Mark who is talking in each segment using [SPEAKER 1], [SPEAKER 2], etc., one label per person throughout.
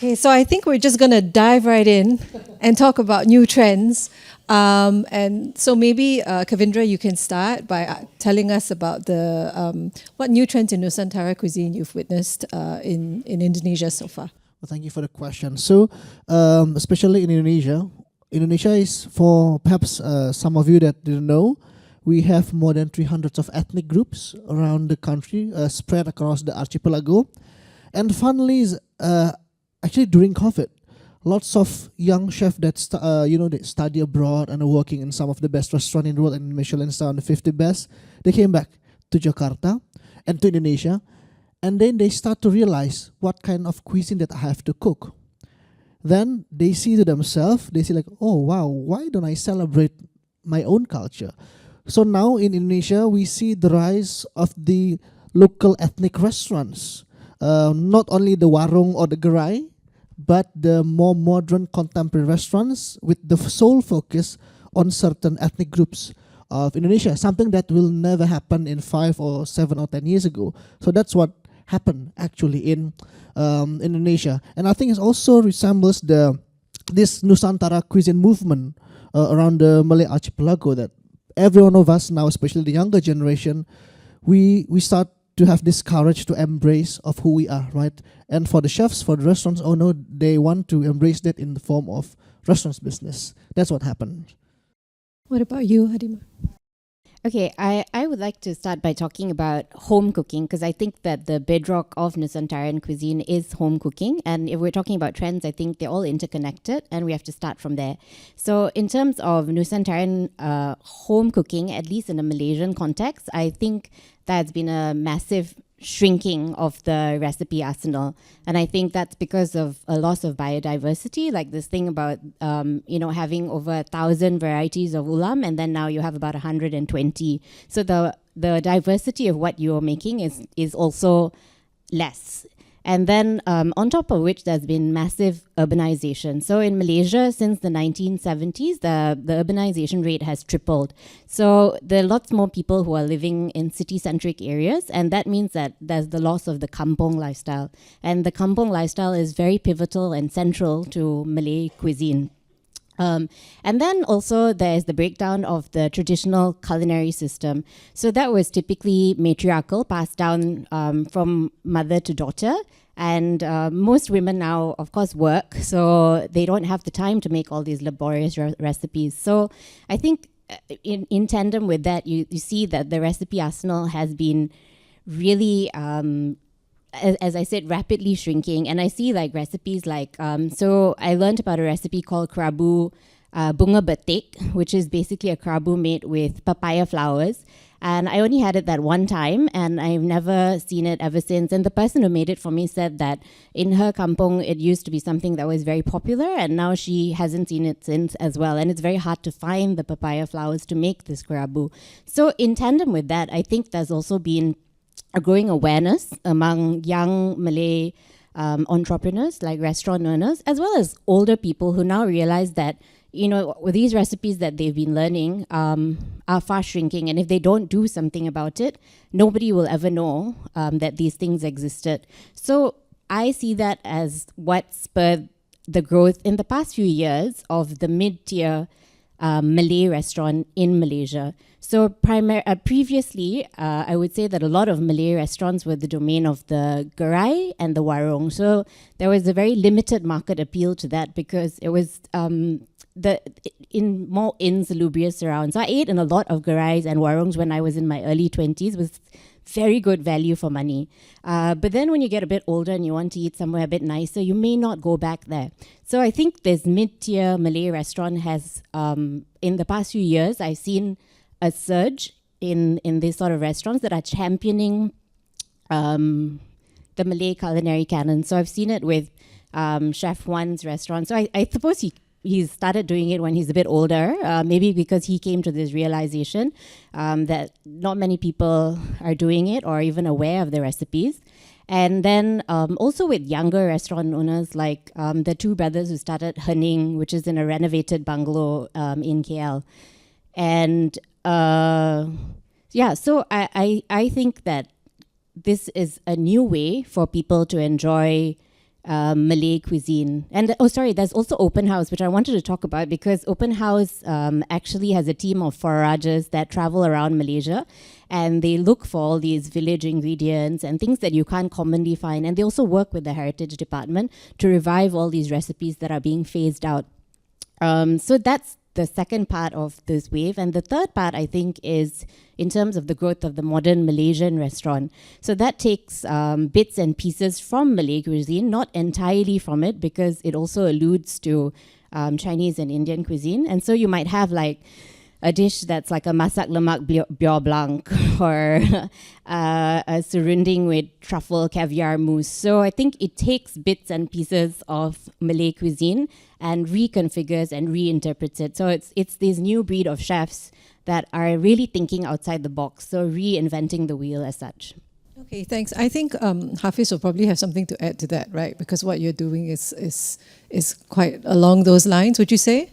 [SPEAKER 1] Okay, so I think we're just going to dive right in and talk about new trends. And so maybe, Kevindra, you can start by telling us about what new trends in Nusantara cuisine you've witnessed in Indonesia so far.
[SPEAKER 2] Well, thank you for the question. So, especially in Indonesia, Indonesia is, for perhaps some of you that didn't know, we have more than 300 of ethnic groups around the country, spread across the archipelago. And funnily, actually during COVID, lots of young chefs that they study abroad and are working in some of the best restaurants in the world and Michelin star on the 50 best, they came back to Jakarta and to Indonesia, and then they start to realize what kind of cuisine that I have to cook. Then they see to themselves, they say like, oh wow, why don't I celebrate my own culture? So now in Indonesia, we see the rise of the local ethnic restaurants. Not only the warung or the gerai, but the more modern contemporary restaurants with the sole focus on certain ethnic groups of Indonesia, something that will never happen in 5 or 7 or 10 years ago. So that's what happened actually in Indonesia. And I think it also resembles this Nusantara cuisine movement around the Malay archipelago, that every one of us now, especially the younger generation, we start to have this courage to embrace of who we are, right? And for the chefs, for the restaurants, oh no, they want to embrace that in the form of restaurants business. That's what happened.
[SPEAKER 1] What about you, Hadima?
[SPEAKER 3] Okay, I would like to start by talking about home cooking, because I think that the bedrock of Nusantaran cuisine is home cooking. And if we're talking about trends, I think they're all interconnected and we have to start from there. So in terms of Nusantaran home cooking, at least in a Malaysian context, I think that's been a massive shrinking of the recipe arsenal. And I think that's because of a loss of biodiversity, like this thing about, having over 1,000 varieties of ulam, and then now you have about 120. So the diversity of what you're making is also less. And then on top of which, there's been massive urbanization. So in Malaysia, since the 1970s, the urbanization rate has tripled. So there are lots more people who are living in city-centric areas, and that means that there's the loss of the kampong lifestyle. And the kampong lifestyle is very pivotal and central to Malay cuisine. And then also there's the breakdown of the traditional culinary system. So that was typically matriarchal, passed down from mother to daughter. And most women now, of course, work, so they don't have the time to make all these laborious recipes. So I think in tandem with that, you see that the recipe arsenal has been really as I said, rapidly shrinking. And I see like recipes like, so I learned about a recipe called kerabu bunga betik, which is basically a kerabu made with papaya flowers. And I only had it that one time, and I've never seen it ever since. And the person who made it for me said that in her kampong, it used to be something that was very popular, and now she hasn't seen it since as well. And it's very hard to find the papaya flowers to make this kerabu. So in tandem with that, I think there's also been a growing awareness among young Malay entrepreneurs, like restaurant owners, as well as older people who now realize that, with these recipes that they've been learning are fast shrinking. And if they don't do something about it, nobody will ever know that these things existed. So I see that as what spurred the growth in the past few years of the mid-tier Malay restaurant in Malaysia. So previously, I would say that a lot of Malay restaurants were the domain of the gerai and the warung. So there was a very limited market appeal to that because it was in more insalubrious surrounds. So I ate in a lot of gerais and warungs when I was in my early 20s with very good value for money. But then when you get a bit older and you want to eat somewhere a bit nicer, you may not go back there. So I think this mid-tier Malay restaurant has, in the past few years, I've seen a surge in these sort of restaurants that are championing the Malay culinary canon. So I've seen it with Chef Wan's restaurant. So I suppose he's started doing it when he's a bit older, maybe because he came to this realization that not many people are doing it or even aware of the recipes. And then also with younger restaurant owners like the two brothers who started Hening, which is in a renovated bungalow in KL. And so I think that this is a new way for people to enjoy Malay cuisine. And there's also Open House, which I wanted to talk about because Open House actually has a team of forages that travel around Malaysia, and they look for all these village ingredients and things that you can't commonly find. And they also work with the heritage department to revive all these recipes that are being phased out. So that's the second part of this wave. And the third part, I think, is in terms of the growth of the modern Malaysian restaurant. So that takes bits and pieces from Malay cuisine, not entirely from it, because it also alludes to Chinese and Indian cuisine. And so you might have like a dish that's like a masak lemak beurre blanc or a serunding with truffle caviar mousse. So I think it takes bits and pieces of Malay cuisine and reconfigures and reinterprets it. So it's this new breed of chefs that are really thinking outside the box, so reinventing the wheel as such.
[SPEAKER 1] Okay, thanks. I think Hafiz will probably have something to add to that, right? Because what you're doing is quite along those lines, would you say?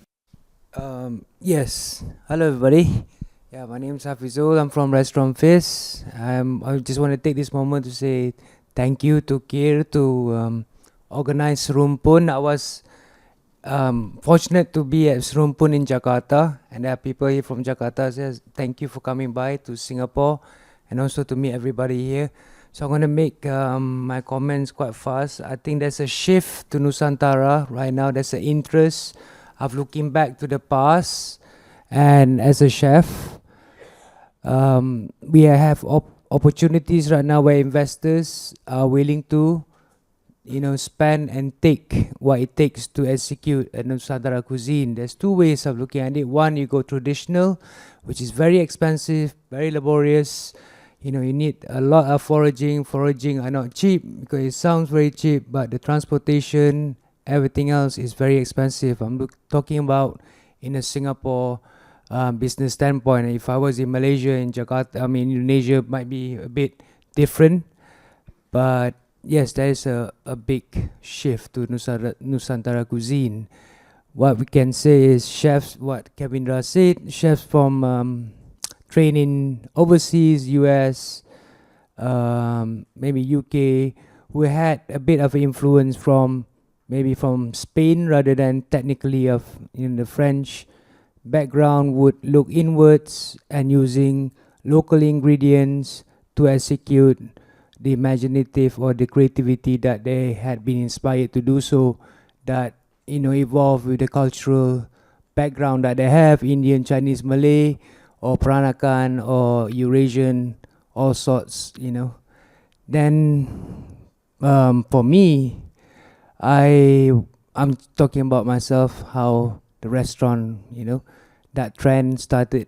[SPEAKER 4] Yes. Hello, everybody. Yeah, my name is Hafizzul. I'm from Restaurant Fizz. I just want to take this moment to say thank you to Kir to organize Serumpun. I was fortunate to be at Serumpun in Jakarta, and there are people here from Jakarta. Says thank you for coming by to Singapore, and also to meet everybody here. So I'm going to make my comments quite fast. I think there's a shift to Nusantara right now. There's an interest of looking back to the past, and as a chef, we have opportunities right now where investors are willing to, spend and take what it takes to execute a Nusantara cuisine. There's two ways of looking at it. One, you go traditional, which is very expensive, very laborious. You need a lot of foraging. Foraging are not cheap because it sounds very cheap, but the transportation, everything else is very expensive. I'm talking about in a Singapore business standpoint. If I was in Malaysia, in Jakarta, Indonesia might be a bit different. But yes, there is a big shift to Nusantara cuisine. What we can say is chefs, what Kevindra said, chefs from training overseas, US, maybe UK, who had a bit of influence from maybe from Spain rather than technically of the French background, would look inwards and using local ingredients to execute the imaginative or the creativity that they had been inspired to do so, that evolve with the cultural background that they have, Indian, Chinese, Malay, or Peranakan, or Eurasian, all sorts, Then for me, I'm talking about myself, how the restaurant, that trend started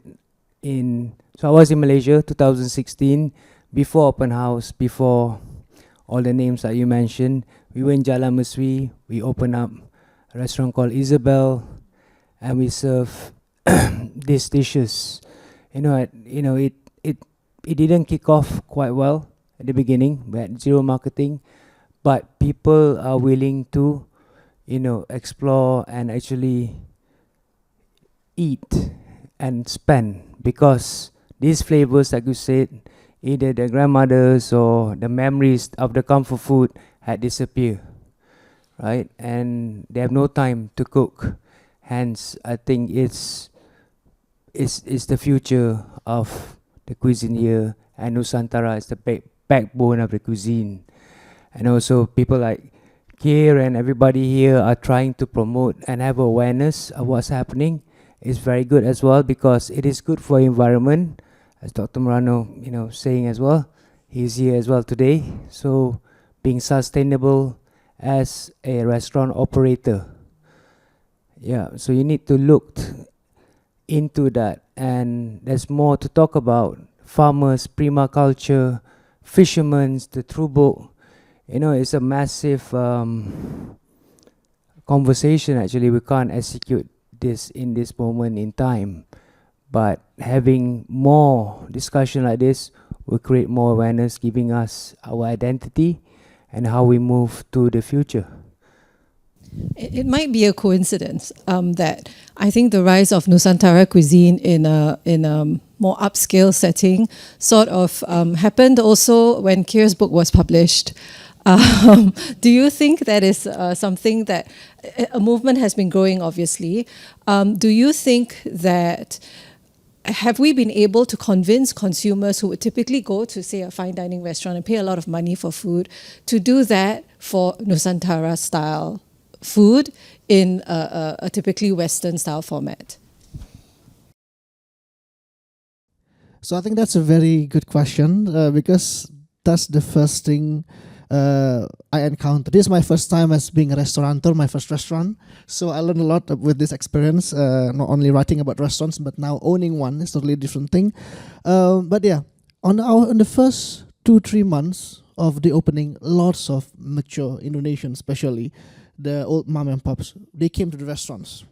[SPEAKER 4] so I was in Malaysia 2016, before Open House, before all the names that you mentioned. We were in Jalan Mesri, we opened up a restaurant called Isabel, and we serve these dishes. It didn't kick off quite well at the beginning. We had zero marketing, but people are willing to, explore and actually eat and spend, because these flavors, like you said, either the grandmothers or the memories of the comfort food had disappeared, right? And they have no time to cook. Hence, I think it's the future of the cuisine here, and Nusantara is the backbone of the cuisine. And also people like Kir and everybody here are trying to promote and have awareness of what's happening. It's very good as well, because it is good for environment, as Dr. Morano, saying as well. He's here as well today. So being sustainable as a restaurant operator. Yeah, so you need to look into that, and there's more to talk about. Farmers, permaculture, fishermen, the trubuk. It's a massive conversation. Actually, we can't execute this in this moment in time, but having more discussion like this will create more awareness, giving us our identity and how we move to the future.
[SPEAKER 1] It might be a coincidence that I think the rise of Nusantara cuisine in a more upscale setting sort of happened also when Kir's book was published. Do you think that is something that a movement has been growing, obviously? Do you think that have we been able to convince consumers who would typically go to, say, a fine dining restaurant and pay a lot of money for food to do that for Nusantara style food in a typically Western style format?
[SPEAKER 2] So I think that's a very good question because that's the first thing I encountered. This is my first time as being a restaurateur, my first restaurant. So I learned a lot with this experience, not only writing about restaurants, but now owning one is totally different thing. But yeah, on the first 2-3 months of the opening, lots of mature Indonesians, especially the old mom and pops, they came to the restaurants.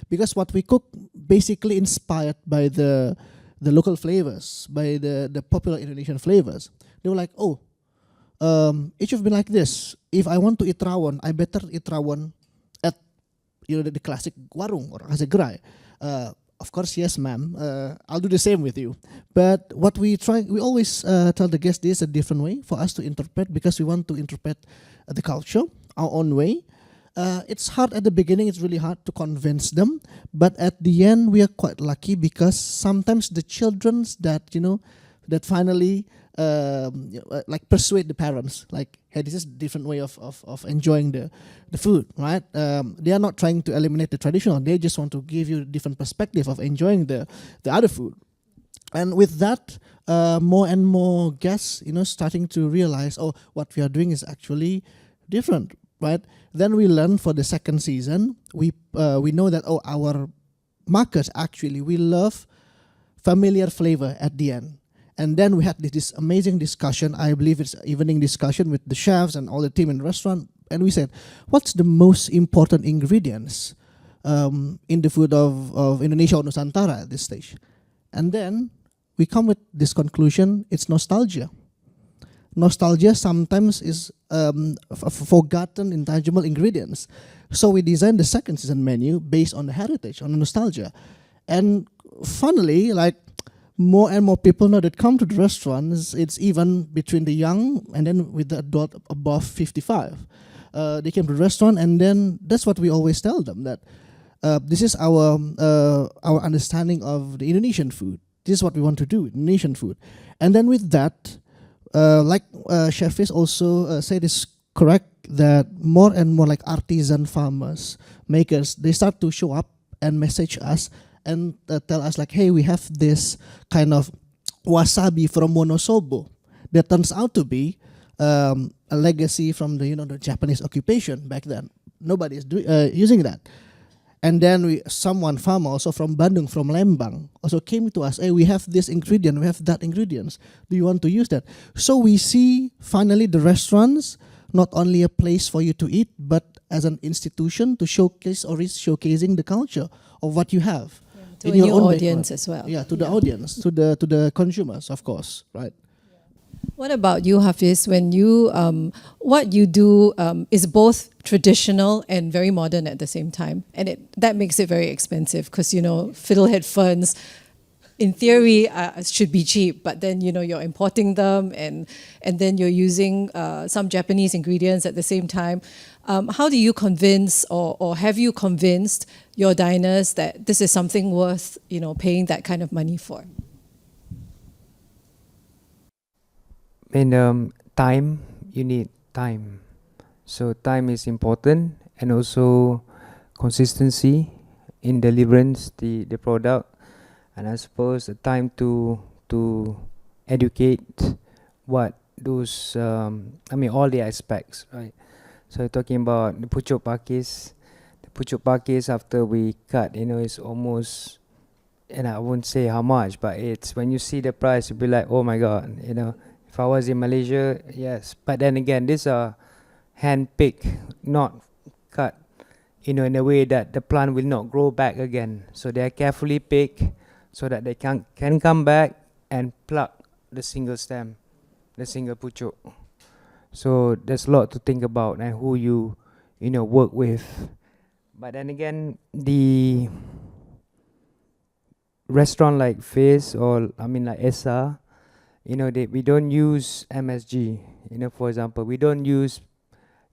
[SPEAKER 2] Because what we cook basically inspired by the local flavors, by the popular Indonesian flavors. They were like, oh, it should be like this. If I want to eat rawon, I better eat rawon at the classic warung or as a gerai. Of course, yes, ma'am. I'll do the same with you. But what we always tell the guests this is a different way for us to interpret because we want to interpret the culture our own way. It's hard at the beginning, it's really hard to convince them, but at the end we are quite lucky because sometimes the children's that that finally like persuade the parents, like, hey, this is a different way of enjoying the food, right? They are not trying to eliminate the traditional, they just want to give you a different perspective of enjoying the other food. And with that, more and more guests, starting to realize, oh, what we are doing is actually different, right? Then we learn for the second season, we know that, oh, our markers actually, we love familiar flavor at the end. And then we had this amazing discussion, I believe it's evening discussion with the chefs and all the team in the restaurant, and we said, what's the most important ingredients in the food of Indonesia or Nusantara at this stage? And then we come with this conclusion, it's nostalgia. Nostalgia sometimes is forgotten intangible ingredients. So we designed the second season menu based on the heritage, on the nostalgia. And funnily, like, more and more people now that come to the restaurants, it's even between the young and then with the adult above 55. They came to the restaurant, and then that's what we always tell them, that this is our understanding of the Indonesian food. This is what we want to do, Indonesian food. And then with that, like Chef Fiz also said is correct, that more and more like artisan farmers, makers, they start to show up and message us and tell us like, hey, we have this kind of wasabi from Wonosobo that turns out to be a legacy from the Japanese occupation back then. Nobody is using that. And then someone farmer also from Bandung, from Lembang, also came to us, hey, we have this ingredient, we have that ingredients. Do you want to use that? So we see finally the restaurants not only a place for you to eat, but as an institution to showcase or is showcasing the culture of what you have.
[SPEAKER 1] To a new audience as well.
[SPEAKER 2] Yeah, to the audience, to the consumers, of course, right?
[SPEAKER 1] What about you, Hafiz? When you, what you do is both traditional and very modern at the same time, and that makes it very expensive because fiddlehead ferns, in theory, should be cheap, but then you're importing them, and then you're using some Japanese ingredients at the same time. How do you convince, or have you convinced your diners that this is something worth paying that kind of money for?
[SPEAKER 4] Time, you need time. So time is important, and also consistency in deliverance the product, and I suppose the time to educate what those all the aspects, right? So talking about the pucuk pakis after we cut, it's almost, and I won't say how much, but it's when you see the price, you'll be like, oh my god, If I was in Malaysia, yes. But then again, these are hand-picked, not cut, in a way that the plant will not grow back again. So they are carefully picked so that they can come back and pluck the single stem, the single pucuk. So there's a lot to think about and who you work with. But then again, the restaurant like Fiz or like Esa, we don't use MSG. For example, we don't use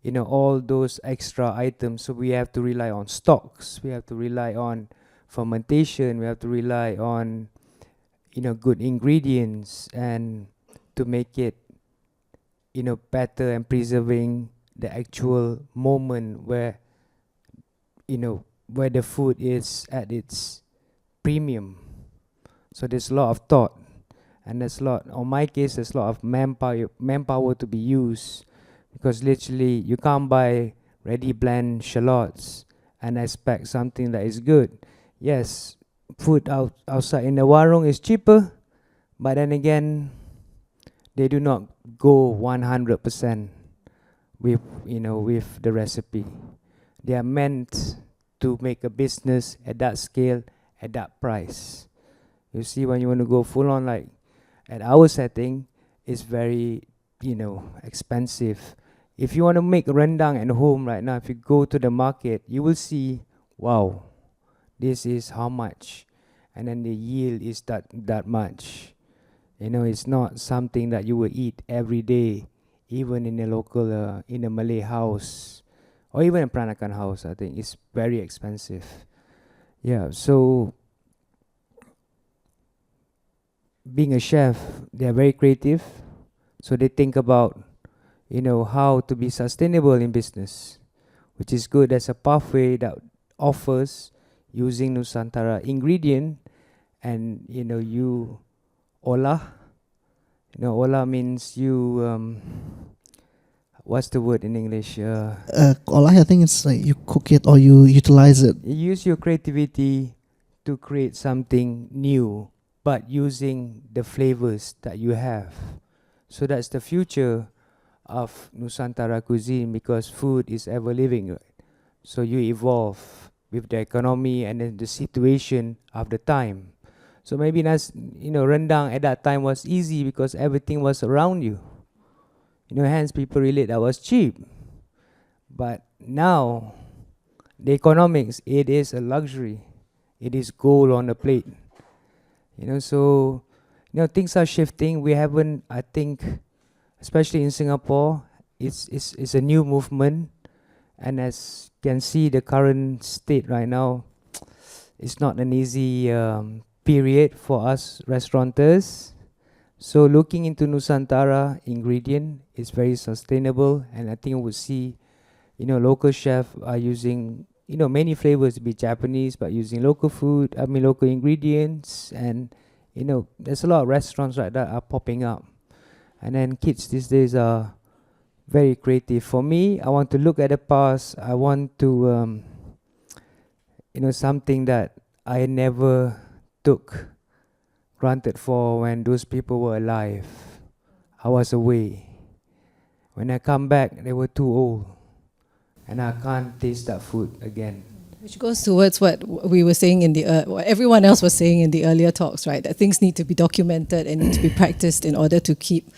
[SPEAKER 4] all those extra items, so we have to rely on stocks, we have to rely on fermentation, we have to rely on good ingredients, and to make it better, and preserving the actual moment where where the food is at its premium. So there's a lot of thought, and there's a lot, on my case, there's a lot of manpower to be used, because literally you can't buy ready blend shallots and expect something that is good. Yes, food outside in the warung is cheaper, but then again, they do not go 100% with the recipe. They are meant to make a business at that scale, at that price. You see, when you want to go full on, like at our setting, it's very expensive. If you want to make rendang at home right now, if you go to the market, you will see, wow, this is how much, and then the yield is that much. It's not something that you will eat every day, even in a local, in a Malay house, or even a Peranakan house. I think it's very expensive. Yeah, so being a chef, they're very creative, so they think about how to be sustainable in business, which is good as a pathway that offers using Nusantara ingredient, and you olah. Olah means you what's the word in English?
[SPEAKER 2] Olah, I think it's like you cook it or you utilize it.
[SPEAKER 4] You use your creativity to create something new, but using the flavors that you have. So that's the future of Nusantara cuisine, because food is ever living, right? So you evolve with the economy and then the situation of the time. So maybe rendang at that time was easy because everything was around you. Hence people relate that was cheap. But now, the economics, it is a luxury. It is gold on the plate. So things are shifting. We haven't, I think, especially in Singapore, it's a new movement, and as you can see, the current state right now, it's not an easy period for us restaurateurs. So looking into Nusantara ingredient is very sustainable, and I think we'll see, local chefs are using, many flavors, to be Japanese, but using local local ingredients, and there's a lot of restaurants right that are popping up. And then kids these days are very creative. For me, I want to look at the past. I want to, something that I never took granted for when those people were alive. I was away. When I come back, they were too old, and I can't taste that food again.
[SPEAKER 1] Which goes towards what we were saying what everyone else was saying in the earlier talks, right? That things need to be documented and need to be practiced in order to keep,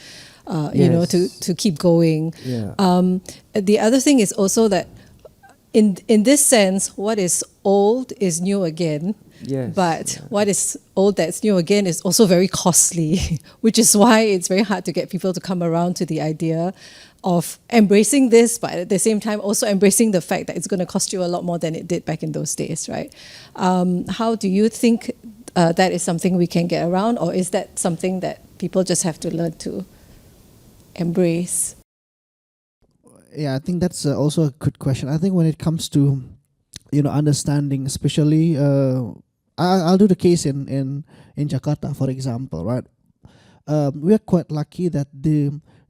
[SPEAKER 1] to keep going.
[SPEAKER 4] Yeah.
[SPEAKER 1] The other thing is also that, in this sense, what is old is new again.
[SPEAKER 4] Yes.
[SPEAKER 1] But what is old that's new again is also very costly, which is why it's very hard to get people to come around to the idea of embracing this, but at the same time also embracing the fact that it's going to cost you a lot more than it did back in those days, right? How do you think that is something we can get around, or is that something that people just have to learn to embrace?
[SPEAKER 2] Yeah, I think that's also a good question. I think when it comes to understanding, especially I'll do the case in Jakarta, for example, right? We are quite lucky that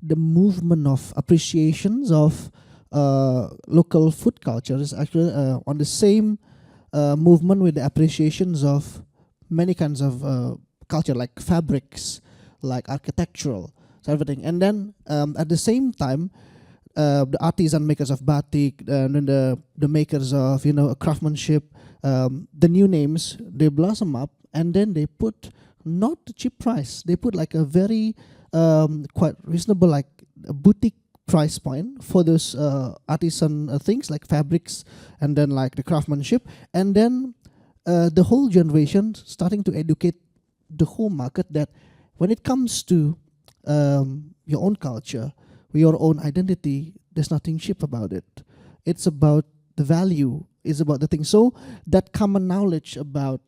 [SPEAKER 2] the movement of appreciations of local food culture is actually on the same movement with the appreciations of many kinds of culture, like fabrics, like architectural, so everything. And then at the same time, the artisan makers of batik, and then the makers of craftsmanship, the new names, they blossom up, and then they put not a cheap price. They put like a very quite reasonable, like a boutique price point for those artisan things like fabrics, and then like the craftsmanship, and then the whole generation starting to educate the whole market that when it comes to your own culture, your own identity. There's nothing cheap about it. It's about the value. It's about the thing. So that common knowledge about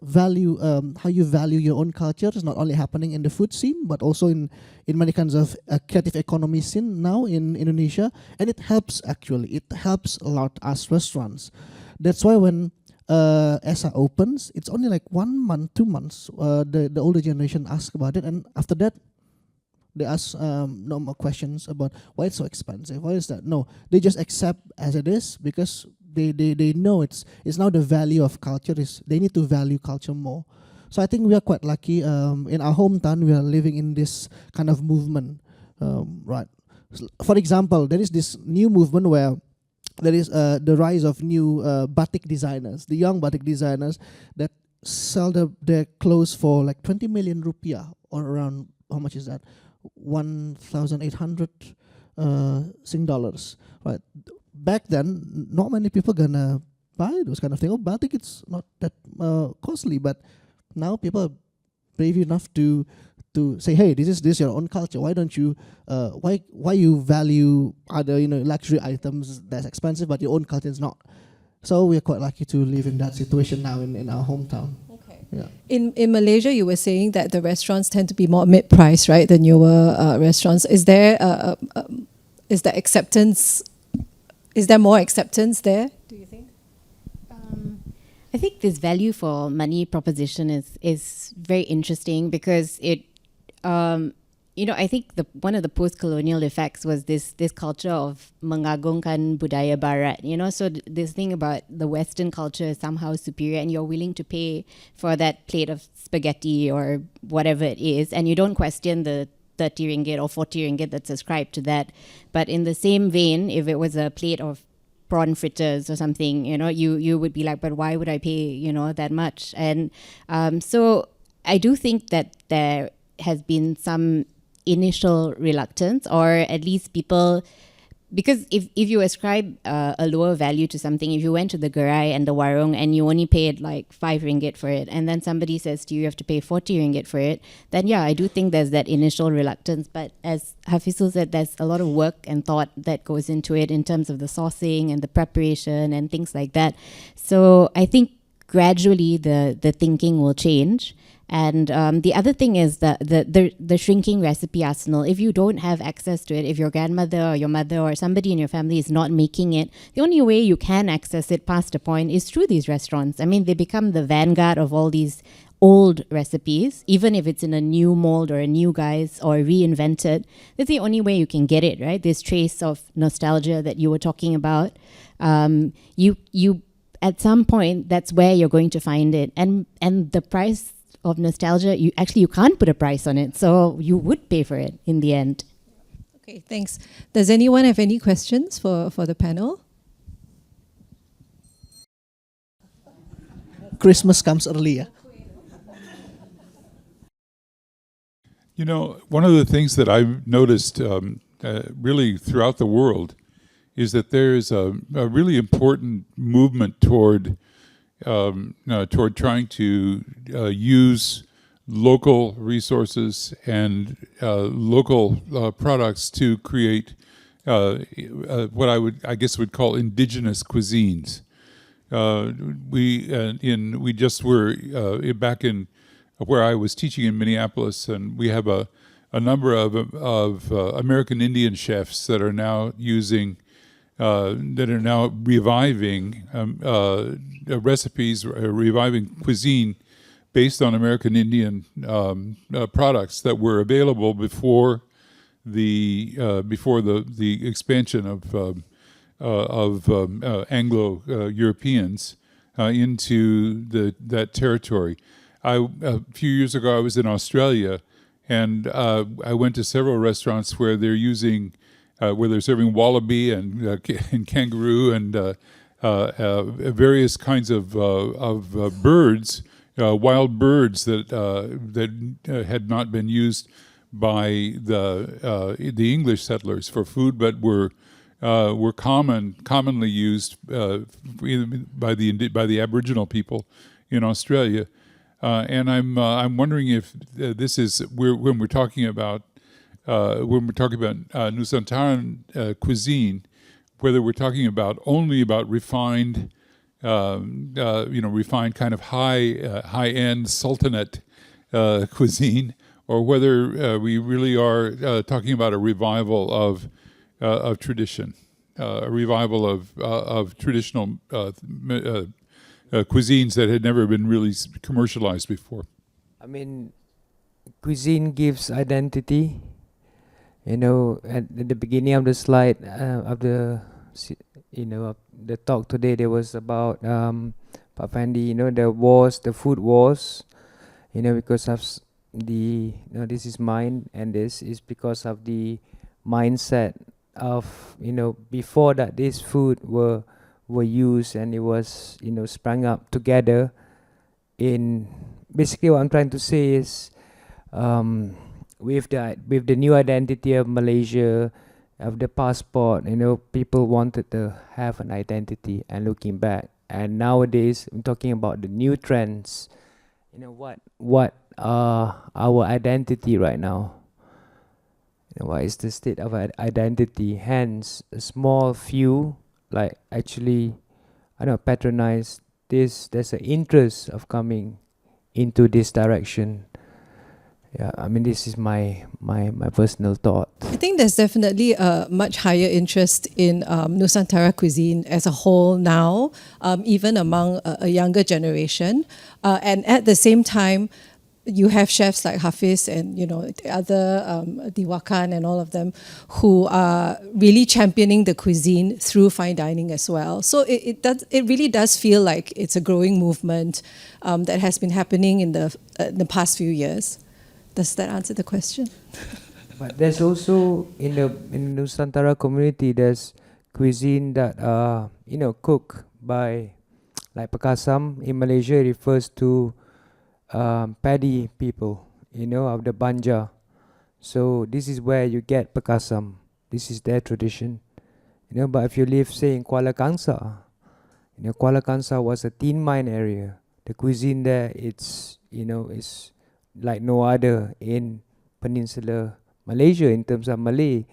[SPEAKER 2] value, how you value your own culture is not only happening in the food scene, but also in many kinds of creative economy scene now in Indonesia, and it helps actually. It helps a lot as restaurants. That's why when ESA opens, it's only like 1 month, 2 months. The older generation ask about it, and after that, they ask no more questions about why it's so expensive. Why is that? No, they just accept as it is because they know it's now the value of culture. Is they need to value culture more. So I think we are quite lucky. In our hometown, we are living in this kind of movement, right? For example, there is this new movement where there is the rise of new batik designers, the young batik designers that sell their clothes for like 20 million rupiah, or around, how much is that? 1,800 Sing dollars, right? Back then, not many people gonna buy those kind of things. Oh, batik, it's not that costly, but now people are brave enough to say, hey, this is your own culture. Why don't you why you value other luxury items that's expensive, but your own culture is not? So we're quite lucky to live in that situation now in our hometown.
[SPEAKER 1] Okay.
[SPEAKER 2] Yeah.
[SPEAKER 1] In Malaysia, you were saying that the restaurants tend to be more mid-price, right? The newer restaurants. Is there acceptance? Is there more acceptance there? Do you think?
[SPEAKER 3] I think this value for money proposition is very interesting because it, I think one of the post-colonial effects was this culture of mengagungkan budaya barat. So this thing about the Western culture is somehow superior, and you're willing to pay for that plate of spaghetti or whatever it is, and you don't question the 30 ringgit or 40 ringgit that's ascribed to that. But in the same vein, if it was a plate of prawn fritters or something, you would be like, but why would I pay, that much? And so I do think that there has been some initial reluctance, or at least people, because if you ascribe a lower value to something, if you went to the gerai and the warung and you only paid like 5 ringgit for it, and then somebody says to you, you have to pay 40 ringgit for it, then yeah, I do think there's that initial reluctance. But as Hafizzul said, there's a lot of work and thought that goes into it in terms of the sourcing and the preparation and things like that. So I think gradually the thinking will change. And the other thing is the shrinking recipe arsenal. If you don't have access to it, if your grandmother or your mother or somebody in your family is not making it, the only way you can access it past a point is through these restaurants. I mean, they become the vanguard of all these old recipes, even if it's in a new mold or a new guise or reinvented. That's the only way you can get it, right? This trace of nostalgia that you were talking about. You at some point, that's where you're going to find it. And the price of nostalgia, you can't put a price on it, so you would pay for it in the end.
[SPEAKER 1] Okay, thanks. Does anyone have any questions for the panel?
[SPEAKER 2] Christmas comes early.
[SPEAKER 5] One of the things that I've noticed really throughout the world is that there is a really important movement toward trying to use local resources and local products to create what I guess would call indigenous cuisines. We just were back in where I was teaching in Minneapolis, and we have a number of American Indian chefs that are now using. That are now reviving recipes, reviving cuisine based on American Indian products that were available before the expansion of Anglo-Europeans into that territory. A few years ago, I was in Australia, and I went to several restaurants where they're using. Where they're serving wallaby and kangaroo and various kinds of birds, wild birds that had not been used by the English settlers for food, but were commonly used by the Aboriginal people in Australia. And I'm wondering if this is when we're talking about when we're talking about Nusantaran cuisine, whether we're talking about only about refined, refined kind of high-end sultanate cuisine, or whether we really are talking about a revival of tradition, a revival of traditional cuisines that had never been really commercialized before.
[SPEAKER 4] I mean, cuisine gives identity. At the beginning of the slide of the talk today, there was about Pak Fendi, the food wars, because of this is mine, and this is because of the mindset of, before that this food were used, and it was, sprang up together in, basically what I'm trying to say is, with the new identity of Malaysia, of the passport, people wanted to have an identity and looking back. And nowadays, I'm talking about the new trends. What are our identity right now? What is the state of identity? Hence, a small few, like actually, patronize this. There's an interest of coming into this direction. Yeah, I mean, this is my personal thought.
[SPEAKER 1] I think there's definitely a much higher interest in Nusantara cuisine as a whole now, even among a younger generation. And at the same time, you have chefs like Hafiz and the other Diwakan and all of them who are really championing the cuisine through fine dining as well. So it really does feel like it's a growing movement that has been happening in the past few years. Does that answer the question?
[SPEAKER 4] But there's also in the Nusantara community, there's cuisine that are cooked by, like Pakasam in Malaysia refers to paddy people, of the Banja. So this is where you get Pakasam. This is their tradition. But if you live, say, in Kuala Kangsar, Kuala Kangsar was a tin mine area. The cuisine there, it's like no other in Peninsular Malaysia in terms of Malay.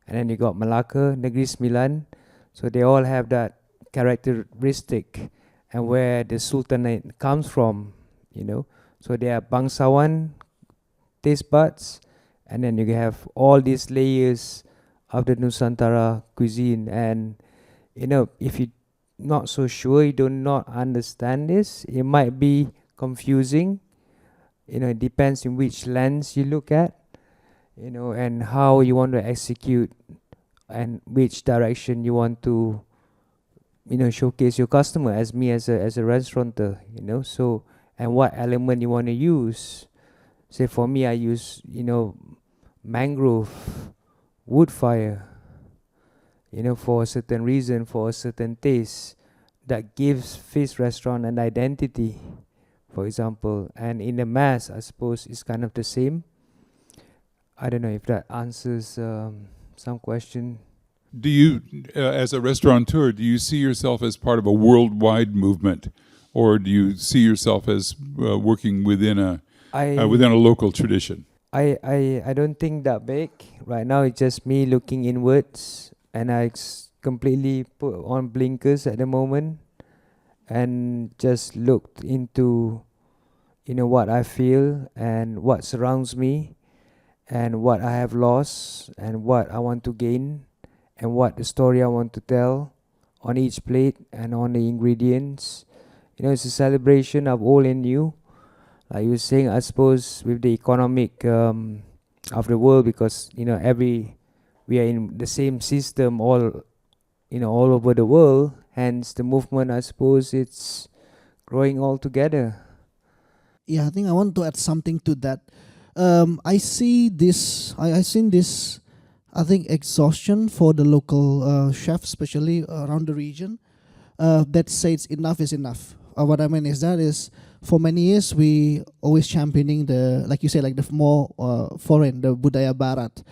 [SPEAKER 4] And then you got Malacca, Negeri Sembilan. So they all have that characteristic and where the Sultanate comes from, So they are bangsawan taste buds, and then you have all these layers of the Nusantara cuisine. And if you're not so sure, you do not understand this, it might be confusing. It depends in which lens you look at, and how you want to execute and which direction you want to, showcase your customer as me as a restaurateur, so, and what element you want to use. Say for me, I use, mangrove, wood fire, for a certain reason, for a certain taste that gives Fish Restaurant an identity, for example. And in the mass, I suppose it's kind of the same. I don't know if that answers some question.
[SPEAKER 5] Do you, as a restaurateur, do you see yourself as part of a worldwide movement, or do you see yourself as working within a local tradition?
[SPEAKER 4] I don't think that big. Right now, it's just me looking inwards, and I completely put on blinkers at the moment, and just looked into, what I feel and what surrounds me, and what I have lost, and what I want to gain, and what the story I want to tell on each plate and on the ingredients. It's a celebration of old and new. Like you were saying, I suppose with the economic of the world, because we are in the same system all over the world. Hence the movement, I suppose, it's growing all together.
[SPEAKER 2] Yeah, I think I want to add something to that. I see this. I seen this. I think exhaustion for the local chefs, especially around the region, that says enough is enough. What I mean is that is for many years we always championing the, like you say, like the more foreign, the budaya barat,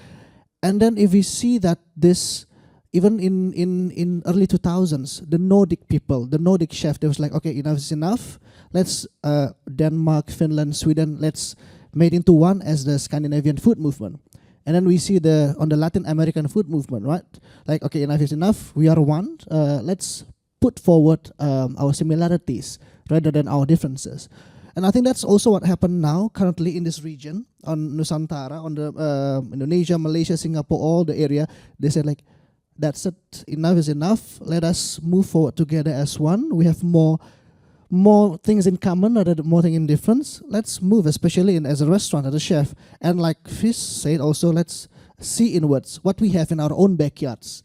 [SPEAKER 2] and then if we see that this, even in early 2000s, the Nordic people, the Nordic chef, they was like, okay, enough is enough. Let's Denmark, Finland, Sweden, let's made into one as the Scandinavian food movement. And then we see on the Latin American food movement, right? Like, okay, enough is enough. We are one. Let's put forward our similarities rather than our differences. And I think that's also what happened now, currently in this region, on Nusantara, on the Indonesia, Malaysia, Singapore, all the area. They said like, that's it, enough is enough. Let us move forward together as one. We have more things in common rather than more things in difference. Let's move, especially as a restaurant, as a chef. And like Fish said also, let's see inwards what we have in our own backyards.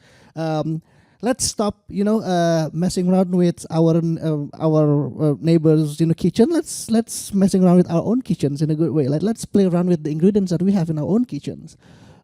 [SPEAKER 2] Let's stop, messing around with our neighbors' kitchen. Let's messing around with our own kitchens in a good way. Like, let's play around with the ingredients that we have in our own kitchens,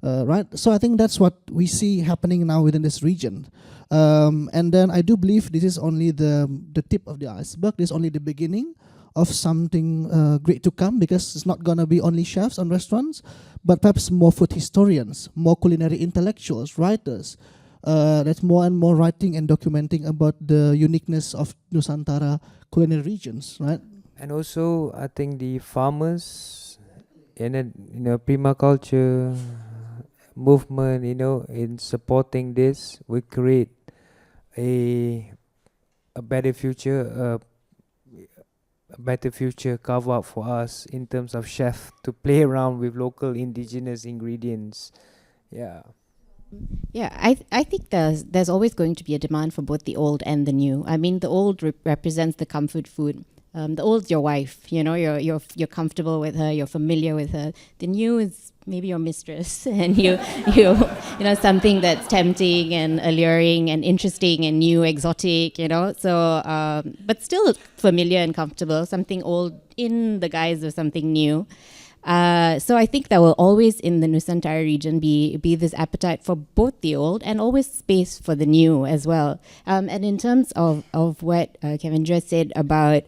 [SPEAKER 2] right? So I think that's what we see happening now within this region. And then I do believe this is only the tip of the iceberg. This is only the beginning of something great to come, because it's not gonna be only chefs and restaurants, but perhaps more food historians, more culinary intellectuals, writers. That's more and more writing and documenting about the uniqueness of Nusantara culinary regions, right?
[SPEAKER 4] And also, I think the farmers and permaculture movement, in supporting this, will create a better future, a better future carve out for us in terms of chef to play around with local indigenous ingredients. Yeah.
[SPEAKER 3] Yeah, I think there's always going to be a demand for both the old and the new. I mean, the old represents the comfort food. The old's your wife, you're comfortable with her, you're familiar with her. The new is maybe your mistress, and you something that's tempting and alluring and interesting and new, exotic, So, but still familiar and comfortable. Something old in the guise of something new. So I think there will always in the Nusantara region be this appetite for both the old and always space for the new as well. And in terms of what Kevindra said about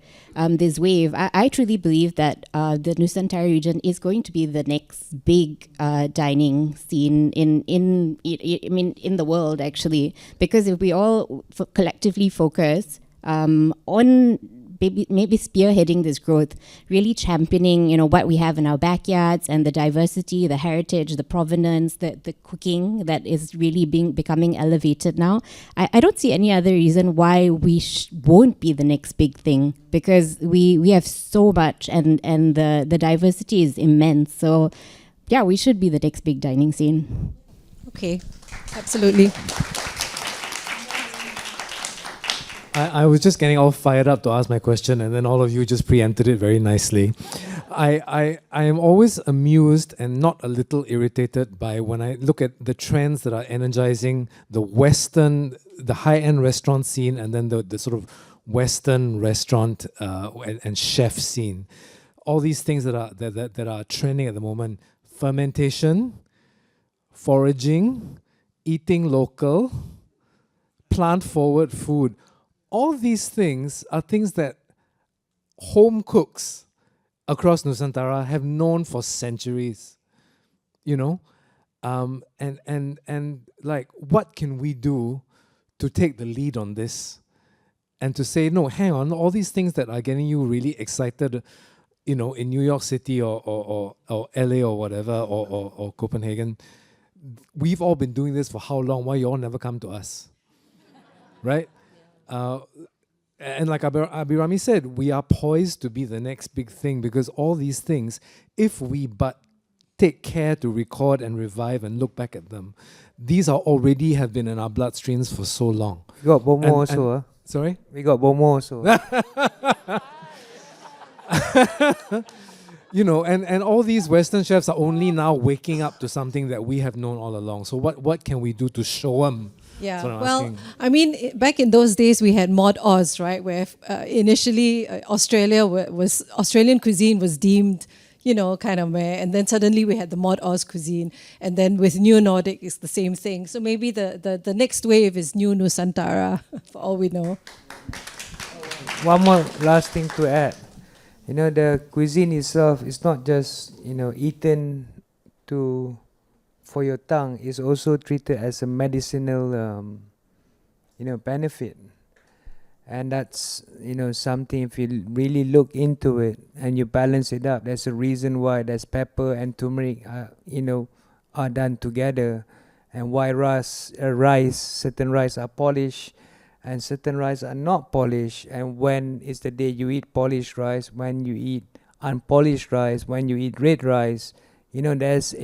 [SPEAKER 3] this wave, I truly believe that the Nusantara region is going to be the next big dining scene in the world, actually, because if we all collectively focus on maybe spearheading this growth, really championing, what we have in our backyards and the diversity, the heritage, the provenance, the cooking that is really becoming elevated now. I don't see any other reason why we won't be the next big thing, because we have so much and the diversity is immense. So yeah, we should be the next big dining scene.
[SPEAKER 1] Okay, absolutely.
[SPEAKER 6] I was just getting all fired up to ask my question, and then all of you just preempted it very nicely. I am always amused and not a little irritated by when I look at the trends that are energizing the high-end restaurant scene, and then the sort of Western restaurant and chef scene. All these things that are trending at the moment: fermentation, foraging, eating local, plant-forward food. All these things are things that home cooks across Nusantara have known for centuries, and like, what can we do to take the lead on this and to say, no, hang on, all these things that are getting you really excited, in New York City or LA or whatever, or Copenhagen, we've all been doing this for how long? Why you all never come to us, right? And like Abirami said, we are poised to be the next big thing, because all these things, if we but take care to record and revive and look back at them, these are already have been in our bloodstreams for so long.
[SPEAKER 4] We got Bomo also.
[SPEAKER 6] Sorry?
[SPEAKER 4] We got Bomo also.
[SPEAKER 6] And all these Western chefs are only now waking up to something that we have known all along. So what can we do to show them?
[SPEAKER 1] Yeah, well, I mean, back in those days we had Mod Oz, right? Where initially Australian cuisine was deemed, kind of meh, and then suddenly we had the Mod Oz cuisine, and then with New Nordic it's the same thing. So maybe the next wave is New Nusantara, for all we know.
[SPEAKER 4] One more last thing to add. The cuisine itself is not just, eaten for your tongue, is also treated as a medicinal, benefit. And that's, something, if you really look into it and you balance it up, there's a reason why there's pepper and turmeric, are done together, and why rice, certain rice are polished and certain rice are not polished, and when is the day you eat polished rice, when you eat unpolished rice, when you eat red rice. There's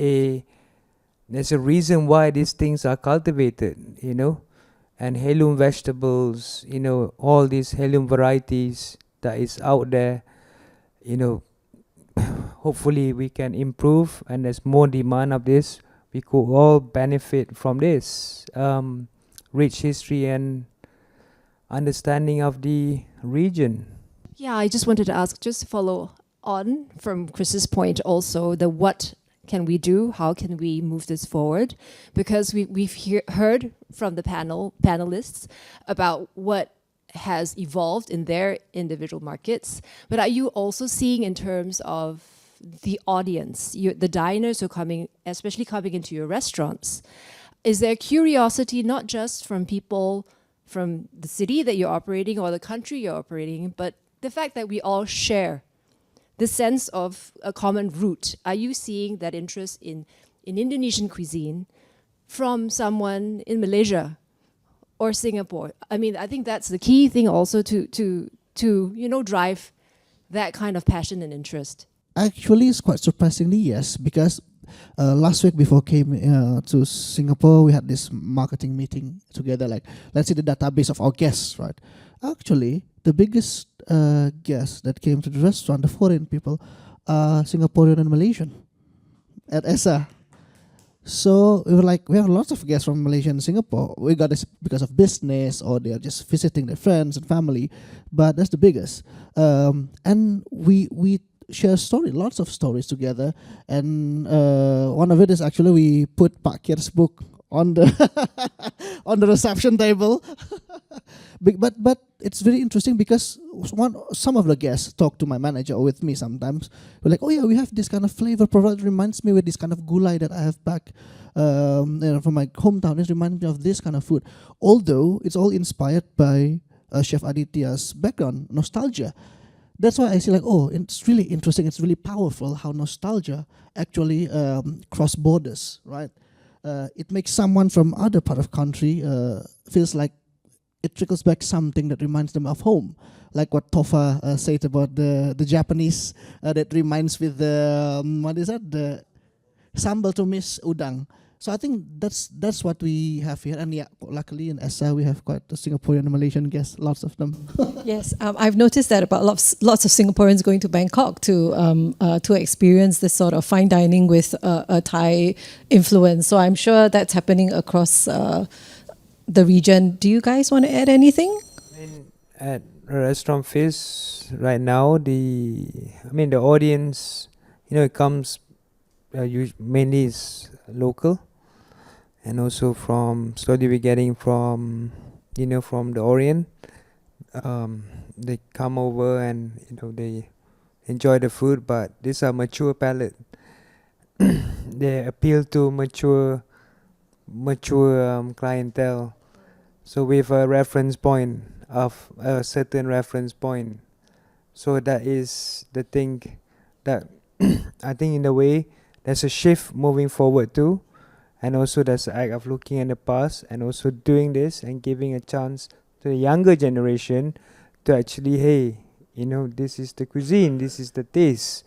[SPEAKER 4] a reason why these things are cultivated, and heirloom vegetables, all these heirloom varieties that is out there, hopefully we can improve, and there's more demand of this. We could all benefit from this rich history and understanding of the region.
[SPEAKER 7] Yeah, I just wanted to ask, just to follow on from Chris's point also, the what can we do? How can we move this forward? Because we've heard from the panelists about what has evolved in their individual markets, but are you also seeing in terms of the audience, the diners who are coming, especially coming into your restaurants, is there curiosity not just from people from the city that you're operating or the country you're operating, but the fact that we all share the sense of a common root? Are you seeing that interest in Indonesian cuisine from someone in Malaysia or Singapore? I mean, I think that's the key thing also to drive that kind of passion and interest.
[SPEAKER 2] Actually, it's quite surprisingly yes, because last week before I came to Singapore, we had this marketing meeting together, like, let's see the database of our guests, right? Actually, the biggest guests that came to the restaurant, the foreign people, are Singaporean and Malaysian at ESA. So we were like, we have lots of guests from Malaysia and Singapore. We got this because of business, or they are just visiting their friends and family, but that's the biggest. And we share lots of stories together, and one of it is actually we put Pak Kir's book on the on the reception table. but it's very interesting because some of the guests talk to my manager or with me sometimes. We're like, oh yeah, we have this kind of flavor profile. It reminds me with this kind of gulai that I have back from my hometown. It reminds me of this kind of food. Although it's all inspired by Chef Aditya's background, nostalgia. That's why I see like, oh, it's really interesting. It's really powerful how nostalgia actually cross borders, right? It makes someone from other part of country feels like it trickles back something that reminds them of home, like what Tofa said about the Japanese that reminds with the what is that, the sambal tumis udang. So I think that's what we have here, and yeah, luckily in ESA we have quite a Singaporean and Malaysian guests, lots of them.
[SPEAKER 1] Yes, I've noticed that about lots of Singaporeans going to Bangkok to experience this sort of fine dining with a Thai influence. So I'm sure that's happening across the region. Do you guys want to add anything?
[SPEAKER 4] I mean, at Restaurant Fizz right now, the audience, it comes mainly is local, and also slowly we're getting from the Orient. They come over and they enjoy the food, but these are mature palate. They appeal to mature clientele. So with a reference point of a certain reference point. So that is the thing that I think in a way there's a shift moving forward too. And also there's the act of looking at the past and also doing this and giving a chance to the younger generation to actually, hey, this is the cuisine, this is the taste.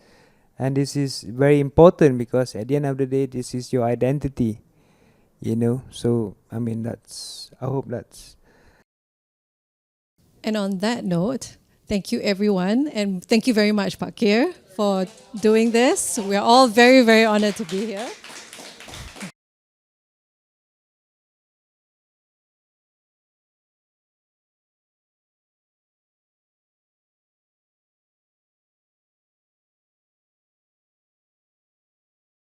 [SPEAKER 4] And this is very important because at the end of the day, this is your identity, So, I hope that's.
[SPEAKER 1] And on that note, thank you everyone, and thank you very much, Pak Kir, for doing this. We're all very, very honored to be here.